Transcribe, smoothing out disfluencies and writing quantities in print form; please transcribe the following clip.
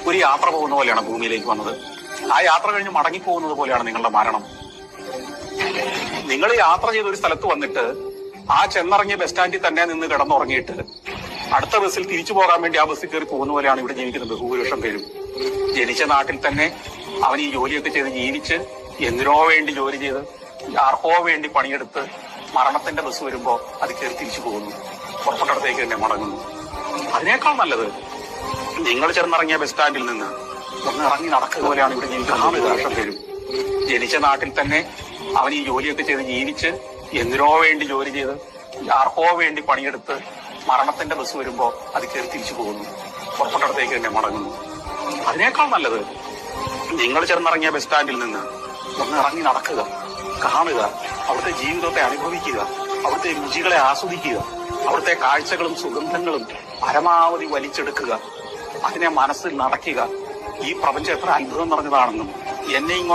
ഒരു യാത്ര പോകുന്ന പോലെയാണ് ഭൂമിയിലേക്ക് വന്നത്. ആ യാത്ര കഴിഞ്ഞ് മടങ്ങിപ്പോകുന്നത് പോലെയാണ് നിങ്ങളുടെ മരണം. നിങ്ങൾ യാത്ര ചെയ്ത ഒരു സ്ഥലത്ത് വന്നിട്ട് ആ ചെന്നിറങ്ങിയ ബസ് സ്റ്റാൻഡിൽ തന്നെ നിന്ന് കിടന്നുറങ്ങിയിട്ട് അടുത്ത ബസ്സിൽ തിരിച്ചു പോകാൻ വേണ്ടി ആ ബസ്സിൽ കയറി പോകുന്ന പോലെയാണ് ഇവിടെ ജീവിക്കുന്നത് ഭൂരിപക്ഷം പേരും. ജനിച്ച നാട്ടിൽ തന്നെ അവൻ ഈ ജോലിയൊക്കെ ചെയ്ത് ജീവിച്ച് എന്തിനോ വേണ്ടി ജോലി ചെയ്ത് ആർക്കോ വേണ്ടി പണിയെടുത്ത് മരണത്തിന്റെ ബസ് വരുമ്പോ അത് കയറി തിരിച്ചു പോകുന്നു, പുറപ്പെട്ടടത്തേക്ക് തന്നെ മടങ്ങുന്നു. അതിനേക്കാൾ നല്ലത് നിങ്ങൾ ചെന്നിറങ്ങിയ ബസ് സ്റ്റാൻഡിൽ നിന്ന് ഒന്ന് ഇറങ്ങി നടക്കുക പോലെയാണ് ഇവിടെ ജീവിക്കുന്ന ഭൂരിപക്ഷം പേരും. ജനിച്ച നാട്ടിൽ തന്നെ അവൻ ഈ ജോലിയൊക്കെ ചെയ്ത് ജീവിച്ച് എന്തിനോ വേണ്ടി ജോലി ചെയ്ത് ആർക്കോ വേണ്ടി പണിയെടുത്ത് മരണത്തിന്റെ ബസ് വരുമ്പോ അത് കയറി തിരിച്ചു പോകുന്നു, പുറപ്പെട്ടടത്തേക്ക് തന്നെ മടങ്ങുന്നു. അതിനേക്കാൾ നല്ലത് നിങ്ങൾ ചെന്നിറങ്ങിയ ബസ് സ്റ്റാൻഡിൽ നിന്ന് ഒന്ന് ഇറങ്ങി നടക്കുക, കാണുക, അവിടുത്തെ ജീവിതത്തെ അനുഭവിക്കുക, അവിടുത്തെ രുചികളെ ആസ്വദിക്കുക, അവിടുത്തെ കാഴ്ചകളും സുഗന്ധങ്ങളും പരമാവധി വലിച്ചെടുക്കുക, അതിനെ മനസ്സിൽ നടക്കുക. ഈ പ്രപഞ്ചം എത്ര അത്ഭുതം നിറഞ്ഞതാണെന്നും എന്നെ ഇങ്ങോട്ട്